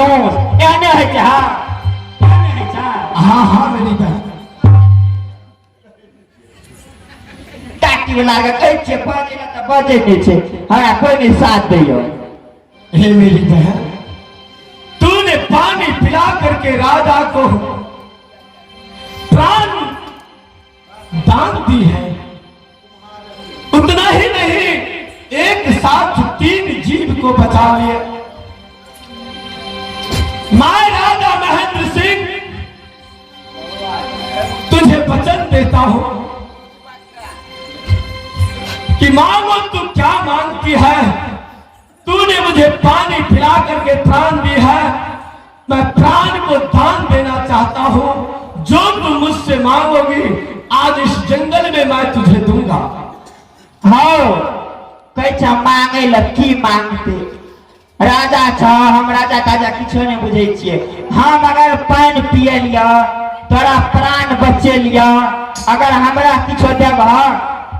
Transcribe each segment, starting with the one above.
खामोश एने है जा एने है जा। हाँ हाँ मेरी बहन टाटी वाला के कहै छे बजे ना त बजे नहीं छे हमरा कोई नहीं साथ दियो। हे मेरी बहन तूने पानी पिला करके राजा को प्राण दान दी है। उतना ही नहीं एक साथ 3 जीव को बचा लिए। मैं राजा महेंद्र सिंह तुझे वचन देता हूं कि मांगो तू क्या मांगती है। तूने मुझे पानी पिला करके प्राण दी है, मैं प्राण को दान देना चाहता हूं। जो तुम मुझसे मांगोगी आज इस जंगल में मैं तुझे दूंगा। हाँ कहै छे मांगे लकी मांगते राजा छ हम राजा ताजा किछो नहीं बुझे छिए। हम अगर पानी पिए लिया तोरा प्राण बचे लिया अगर हमरा किछो देब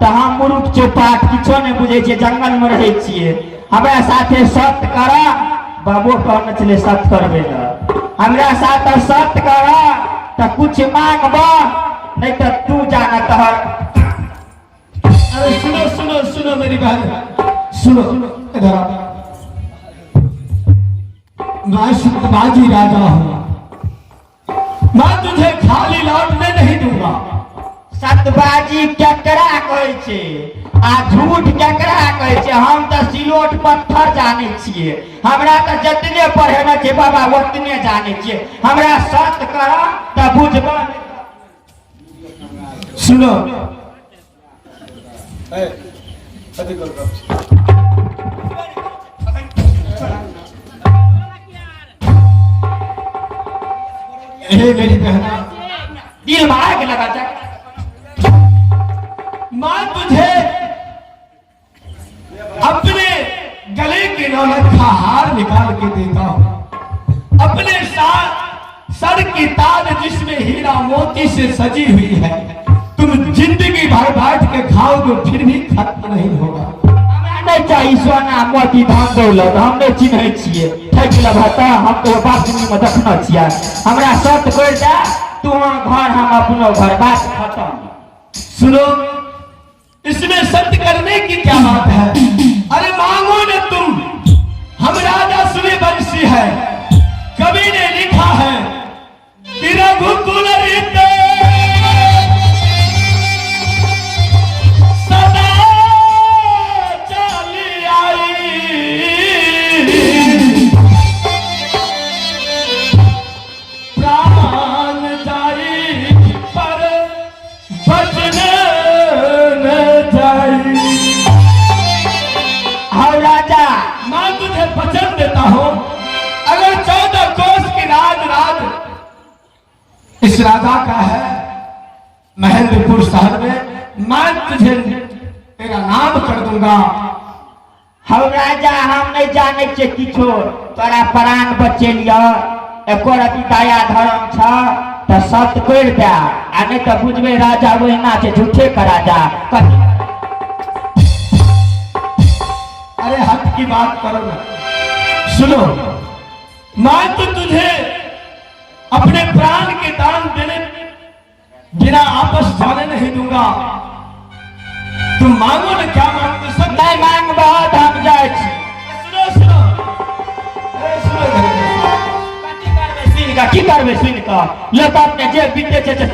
तो हम मुरुख चौपाट किछो नहीं बुझे छिए जंगल में रहे छिए। हमरा साथे सत्य कर बाबू कहने चले सत्य करबे ना हमरा साथ सत्य कर तो कुछ मांगब नहीं तो तू जाना तहर। अरे सुनो सुनो सुनो मेरी बहन सुनो इधर आओ। मैं शुक्तबाजी राजा हूं, मैं तुझे खाली लौटने नहीं दूंगा। सतबाजी केकरा कहै छे आ झूठ केकरा कहै छे। हम तो सिलोट पत्थर जाने छिए हमरा तो जतने पढ़ेना छे बाबा ओतने जाने छिए। हमरा सत्य कर त बुझब। सुनो मेरी बहन दिल भाग लगा जा। मैं तुझे अपने गले के नौलत का हार निकाल के देता हूं। अपने साथ सर की ताज जिसमें हीरा मोती से सजी हुई है तुम जिंदगी भर बैठ के खाओगे फिर भी खत्म नहीं होगा। नहीं चाहिए सोना मोती धान दौलत हम नहीं चिन्ह छिए ठक लभता हम तो बात में देखना छिए। हमरा सत्य कर दे तू घर हम अपनो घर बात खत्म। सुनो इसमें सत्य करने की क्या बात है। अरे मांगो न तुम हम राजा सूर्यवंशी है कवि ने लिखा है कि रघुकुल रीते सदा चली आई प्राण जाई पर बचन न जाई। हाँ राजा मैं तुझे वचन देता हूं अगर 14 कोस की राज इस राजा का है महेंद्रपुर शहर में मैं तुझे तेरा नाम कर दूंगा। हम राजा हम नहीं जाने छे किछो तोरा प्राण बचे लिया एको रति दया धर्म छ तो सत्य कर दे आ नहीं तो बुझबे राजा ओहिना छे झूठे का राजा। अरे हक की बात करो ना। सुनो मैं तो तुझे अपने प्राण के दान देने बिना आपस जाने नहीं दूंगा। तुम मांगो ना क्या मांगते सब नहीं मांग बहुत हम जाए छी। सुनो सुनो अरे सुनो की करबे सुन का लोग अपने जे बीते छे।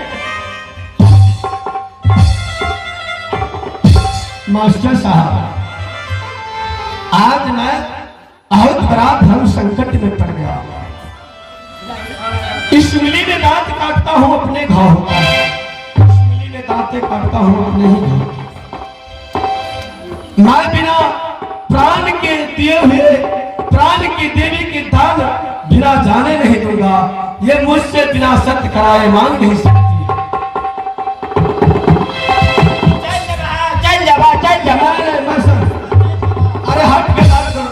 मास्टर साहब आज मैं बहुत बड़ा धर्म संकट में पड़ गया। इस मिली में दांत काटता हूं अपने घाव का, इस मिली में दांतें काटता हूं अपने ही घाव। मैं बिना प्राण के दिए हुए प्राण की देवी के दान बिना जाने नहीं दूंगा। ये मुझसे बिना सत्य कराए मांग नहीं सकती। चल जा अरे हट के बात करो।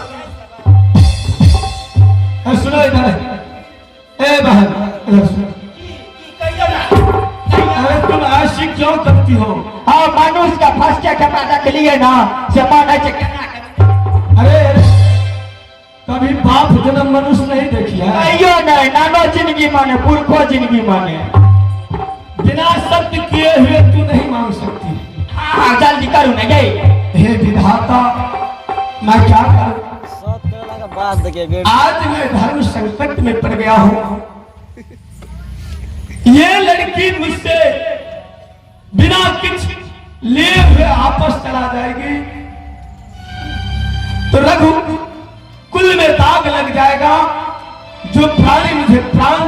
सुनो इधर ए बहन इधर सुनो। अरे तुम ऐसी क्यों करती हो। हाँ मनुष्य का फर्स्ट कपड़ा देख लिए ना से मन है केना। अरे कभी बाप जन्म मनुष्य नहीं देखी है। जिंदगी माने, पुरखो जिंदगी माने। बिना शब्द किए हुए तू नहीं मांग सकती। हाँ जल्दी करू ना गई। हे विधाता, मैं क्या करूं? आज आज मैं धर्म संकट में पड़ गया हूं। ये लड़की मुझसे बिना कुछ लिए हुए आपस चला जाएगी तो रघु कुल में दाग लग जाएगा। जो प्राणी मुझे प्राण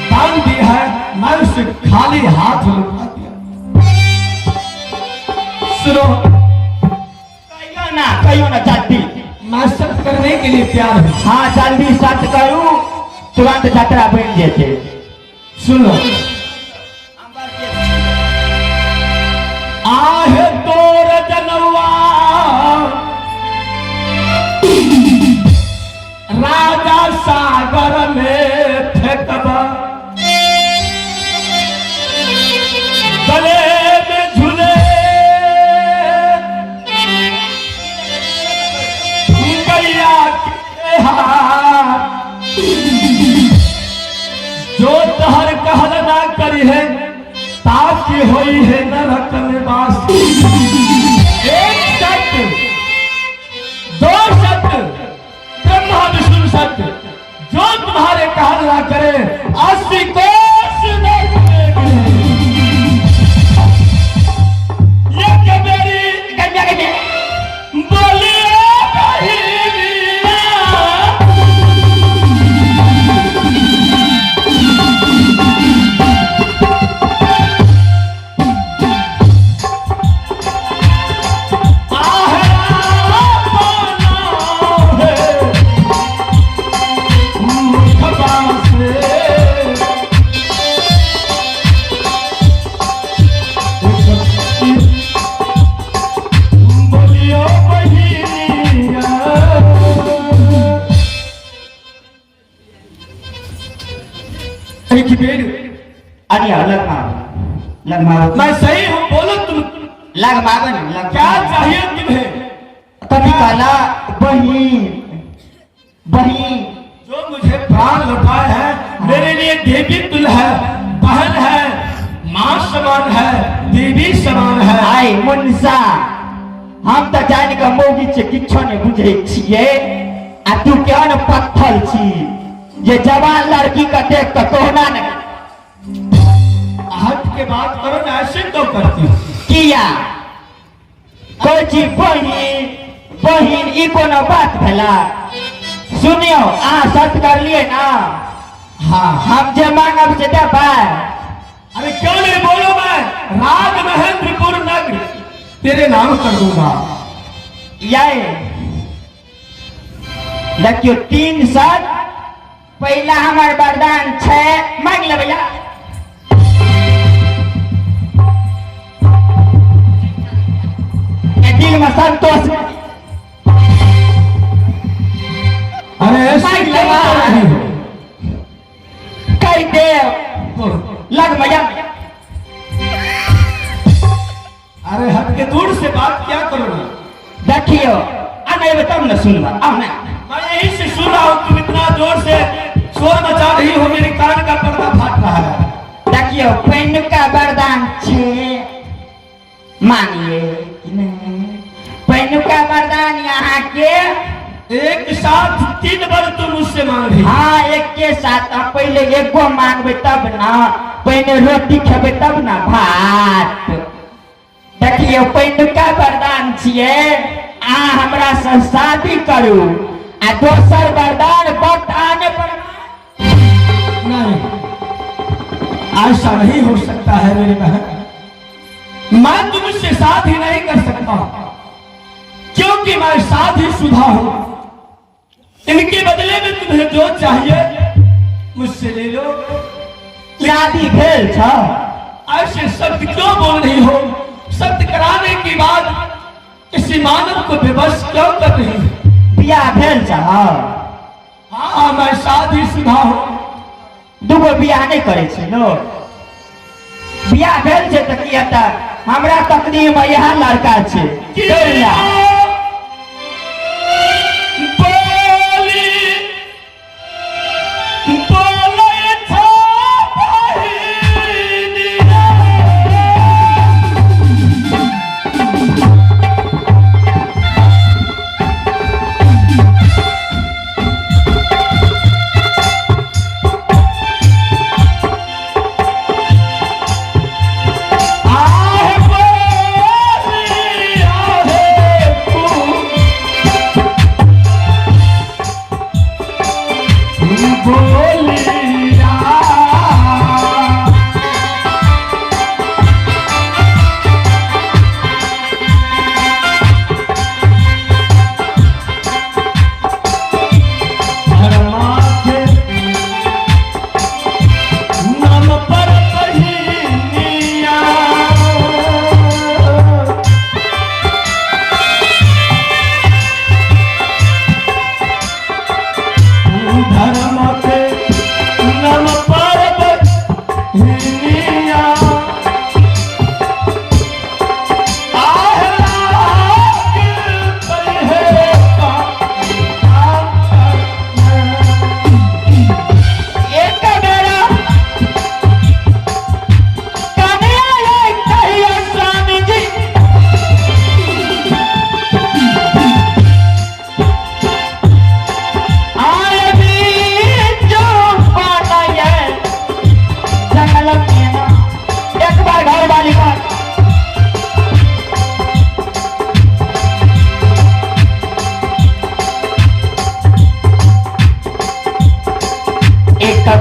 दान दिया है, मैं उसे खाली हाथ लौटा दिया। सुनो, कहियो ना जल्दी। मैं सब करने के लिए तैयार हूं। हाँ जल्दी सत्य करू, तुरंत यात्रा बन जेते। सुनो, आहे तोर जनवा राजा सागर में फेंकबा, गले में झूले गैया के हाथ, जो तहर कहल ना करी है ताकि होई है नरक में वास। एक सत्य, दो सत्य, ब्रह्मा विष्णु सत्य, जो तुम्हारे कहल ना करे 80 कोस नरक में ये क्या मेरी कन्या के बोलिए बहिनिया। अरे लग मारो। मैं सही हूँ, बोलो तुम। लग मारो ना, लग क्या चाहिए तुम्हें? कभी काला बहन बहन जो मुझे प्राण लौटाए है, मेरे लिए देवी तुल है, बहन है, माँ समान है, देवी समान है। आए मुन्सा, हम तो जान के मोगी से किछो नहीं बुझे छिए, आ तू क्या न पत्थर छी जे जवान लड़की का देख के तोहना न हट के बात करो ना, ऐसे तो करती किया कोई चीज बहन बहन ई कोनो बात भेला। सुनियो, सत्य कर लिए ना। हाँ, हम जे मांगब से देबा। अरे क्यों नहीं, बोलो। मैं राज महेंद्रपुर नगर तेरे नाम कर दूंगा। ये देखियो 3 साल पहला हमार वरदान छे, मांग ले भैया। दिल में संतोष। अरे ऐसे कई देव लग भैया। अरे हट के दूर से बात क्या करो ना। देखियो आने तब न सुनवा। आओ ना, मैं यहीं से सुन रहा हूँ, तुम इतना जोर से शोर मचा रही हो, मेरे कान का पर्दा फाट रहा है। देखियो पैन का वरदान छे, मांगिए कि नहीं। पैन का वरदान यहाँ के एक साथ 3 बार तुम मुझसे मांग रही। हाँ एक के साथ। अब पहले एगो मांगबे तब ना, पहले रोटी खेबे तब ना भात। देखियो पैन का वरदान छिए, हमरा से शादी करू, आ दोसर वरदान वक्त आने पर नहीं, ऐसा नहीं हो सकता है मेरी बहन। मैं तुमसे शादी नहीं कर सकता क्योंकि मैं शादीशुदा हूं। इनके बदले में तुम्हें जो चाहिए मुझसे ले लो। शादी भेल छ। ऐसे शब्द क्यों बोल रही हो? शब्द कराने के बाद किसी मानव को विवश क्यों कर रही हो? बियाह भेल छ। हाँ, मैं शादीशुदा हूं। दूगो बियाह नहीं करे छे लोग। बियाह भेल छे त की हेता? हमरा तकदीर में यह लड़का छे। बोली बोले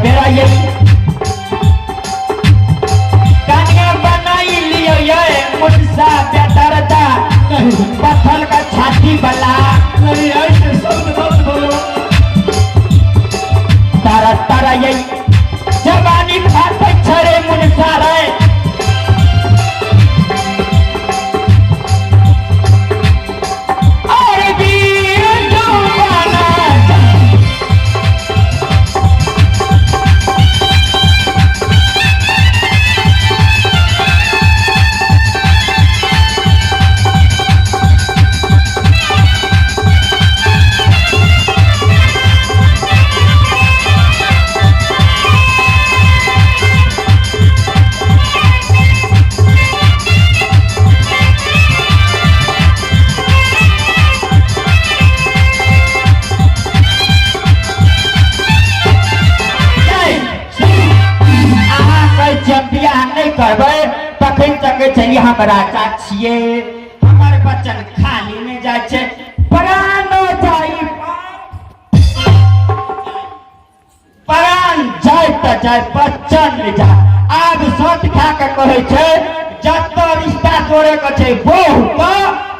बेरा ये कन्या बनाई लियो ये मुझसा बेदर्दा पत्थर का छाती बला नहीं ऐसे शब्द मत बोलो। तारा तारा यही जवानी भात छड़े मुझसा रहे और वीर जुबाना नहीं करबै तखन तक चलिए हमरा चाचिए हमर बच्चन खाली नहीं जाय छै प्राणो जाई प्राण जाय त जाय बच्चन ले जा आब सोच खा के कहै छै जत रिश्ता जोड़े के छै बहु का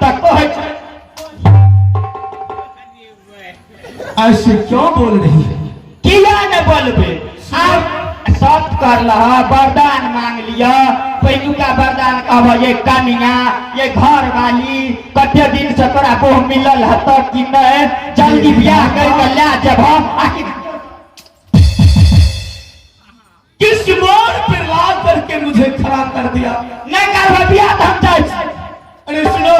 त कहै छै ऐसे क्यों बोल रही है? किया न बोलबे आब सब कर लहा वरदान मांग लिया पहिलुका वरदान कहब ये कन्या ये घर वाली कते दिन से तोरा बोह मिलल हत कि नहीं जल्दी ब्याह कर के ले जब आखिर किस मोड़ पे ला करके मुझे खड़ा कर दिया। नहीं करब ब्याह तो हम जाय छी। अरे सुनो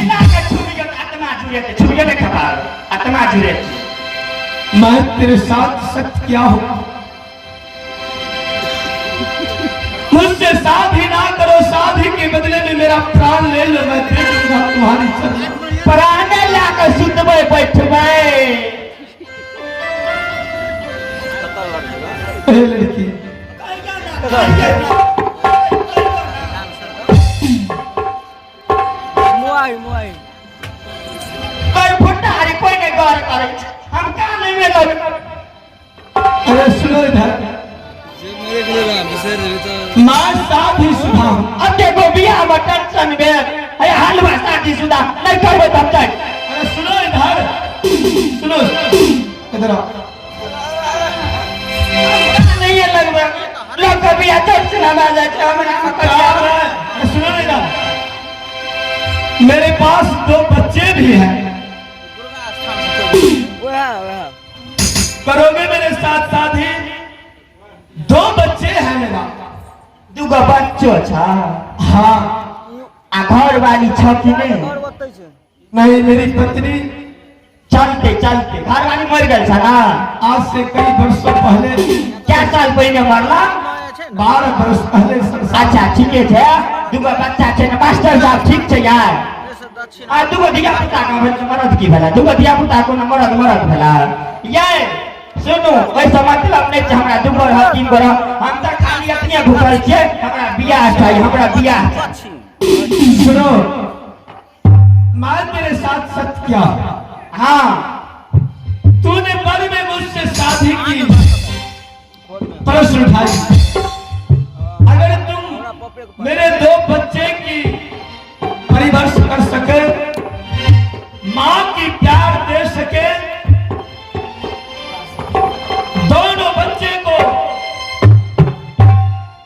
ना के छुरी के आत्मा जुड़े थे छुरी के खबा आत्मा जुड़े मैं तेरे साथ सख्त क्या हूं? मुझसे शादी ना करो, शादी के बदले में मेरा प्राण ले लो, मैं दे दूंगा तुम्हारी चरण। प्राण लाकर सुतबै बैठबै ए लड़की मुआई मुआई कोई फुटारी कोई नहीं गौर करे छै हम का नहीं में लग अरे सुनो इधर जे मेरे के लिए बिसर दे तो मैं शादी शुदा हूं। अब देखो बियाह में टेंशन में है हलवा शादी शुदा नहीं करबो तब तक अरे सुनो इधर सुनो इधर आओ। नहीं है लगवा लोग को बियाह टेंशन आ जाए छै हमरा में करिया अरे सुनो इधर मेरे पास 2 बच्चे भी हैं। वह करोगे मेरे साथ शादी? 2 बच्चे हैं मेरा। दुगो बच्चो छ हाँ आ घर वाली छ कि नहीं और बतै छै नहीं मेरी पत्नी चलते चलते घर वाली मर गई छ ना आज से कई वर्षों पहले क्या साल पहले मरला 12 वर्ष पहले संसार अच्छा ठीके छै दुगो बच्चा छै ना मास्टर साहब ठीक छै यार से दक्षिण आ दुगो धिया पुता का भेल मरद की भेला दुगो धिया पुता को मरद मरद भेला ये सुनू वैसे मतलब नहीं छै हमरा दुगो रह 3 गो रह हम त खाली अपने भूखल छियै हमरा बियाह छै हमरा बियाह छै। सुनो मैं तेरे साथ सत्य क्या हूं? हाँ तूने मन में मुझसे शादी की प्रश्न उठाई। अगर तुम मेरे 2 बच्चे की परिवर्ष कर सके, मां की प्यार दे सके, दोनों बच्चे को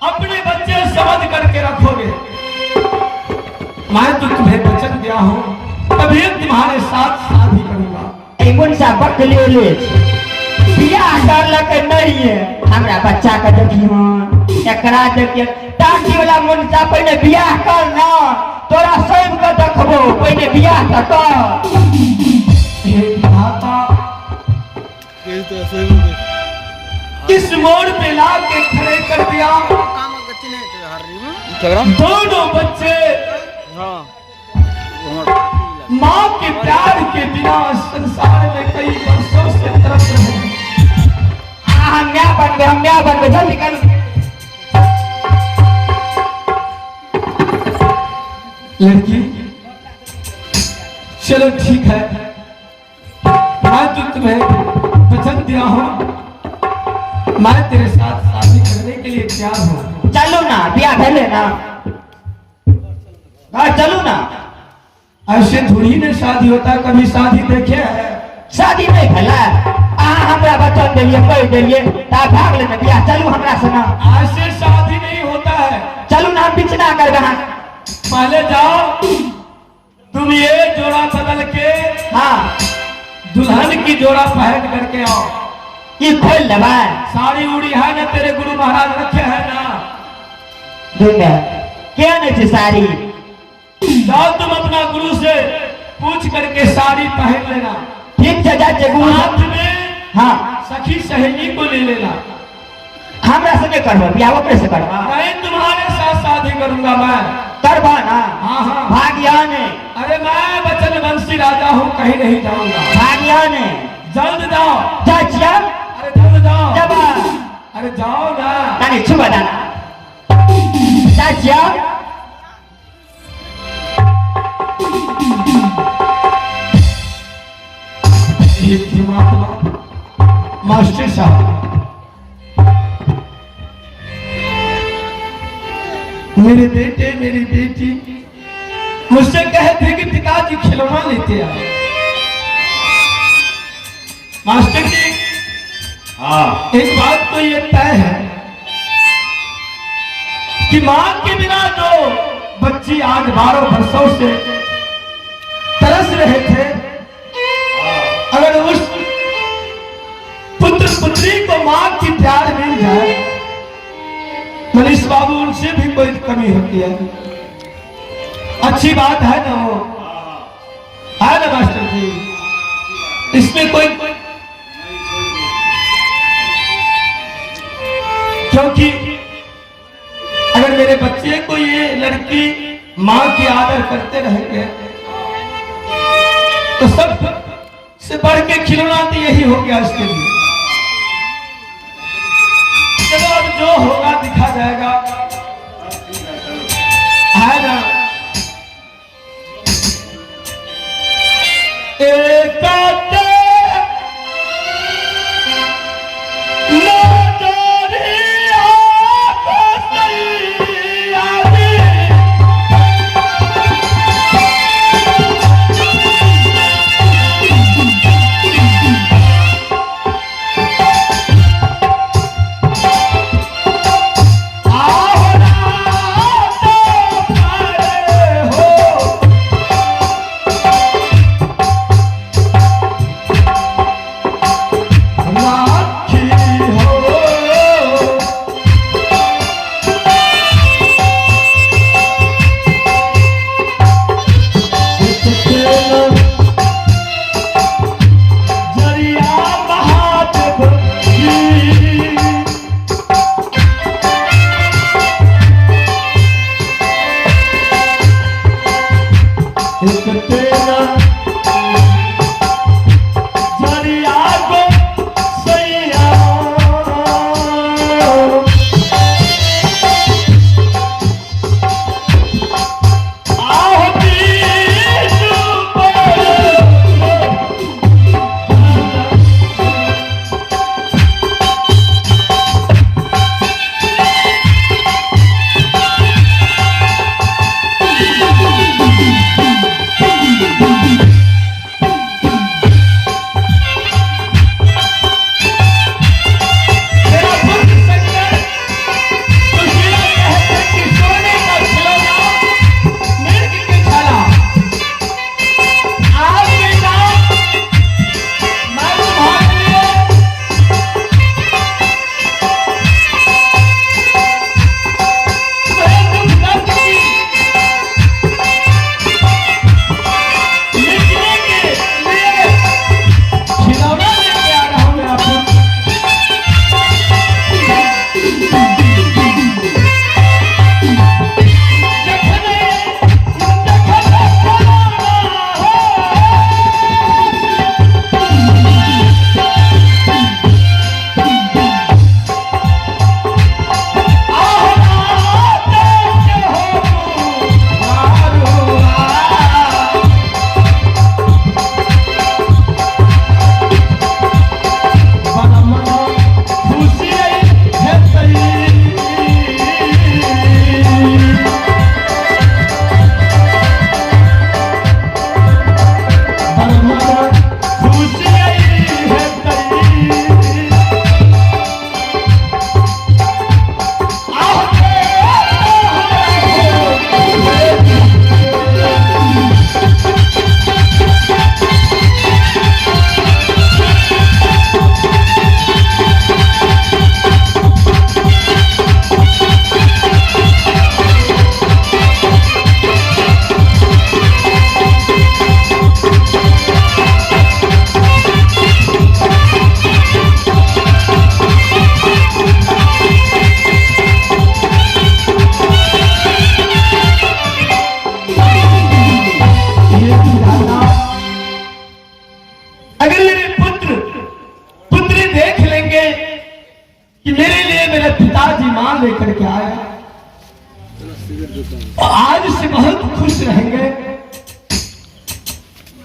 अपने बच्चे समझ करके रखोगे, मैं तो तुम्हें वचन दिया हूं तभी तुम्हारे साथ शादी करूंगा। एगुन सा बकले ले बियाह करलक नहीं है हमरा बच्चा के देखियो एकरा देखिए टाटी वाला मुंडा पहले बियाह कर ना तोरा सब के देखबो पहले बियाह त कर हे विधाता के तो सही बोल किस मोड़ पे ला के खड़े कर दिया। काम गति नहीं तो हर रही झगड़ा दोनों बच्चे हां माँ के प्यार के बिना संसार में कई वर्षों से तरस रहे। हम क्या बन गए जल्दी कर लड़की चलो ठीक है मैं तो तुम्हें वचन दिया हूँ, मैं तेरे साथ शादी करने के लिए तैयार हूँ। चलू ना, ब्याह भेले ना, चलू ना। ऐसे थोड़ी ने शादी होता है, कभी शादी देखे है? शादी नहीं भेला, अहाँ हमरा वचन देलिए, कह देलिए, ता भाग लेना ब्याह, चलू हमरा से ना। ऐसे शादी नहीं होता है। चलू ना, हम बिचना कर रहा। पहले जाओ, तुम ये जोड़ा बदल के हाँ, दुल्हन की जोड़ा पहन करके आओ। ये खोल लेवा। साड़ी उड़ी है ना, तेरे गुरु महाराज रखे है ना? दुनिया क्या नहीं थी साड़ी। जाओ तुम अपना गुरु से पूछ करके साड़ी पहन लेना। ठीक है, जाते गुरु साथ में हाँ सखी सहेली को ले लेना। हमरा से नहीं करबो ब्याह, ओकरे से करबा। नहीं, तुम्हारे साथ शादी करूंगा मैं। करबा ना? हाँ हाँ। भाग्या ने। अरे मैं वचन वंशी राजा हूँ, कहीं नहीं जाऊंगा। भाग्या ने। जल्द जाओ। चाचिया। अरे जल्द जाओ। जब अरे जाओ ना। तानी छुबा दाना। चाचिया। मास्टर साहब, मेरे बेटे मेरी बेटी मुझसे कहे थे कि पिताजी खिलौना लेते आए। मास्टर जी, हाँ, एक बात तो ये तय है कि मां के बिना जो बच्ची आज 12 वर्षों से तरस रहे थे, अगर उस पुत्र पुत्री को मां की प्यार मिल जाए, मनीष बाबू उनसे भी कोई कमी होती है? अच्छी बात है ना? वो है ना मास्टर जी? इसमें कोई क्योंकि अगर मेरे बच्चे को ये लड़की मां की आदर करते रहेंगे तो सब से बढ़ के खिलौना तो यही हो गया इसके लिए। चलो अब जो होगा दिखा जाएगा, है ना?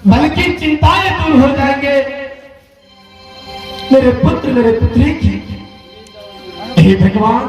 बल्कि चिंताएं दूर हो जाएंगे मेरे पुत्र मेरे पुत्री की। हे भगवान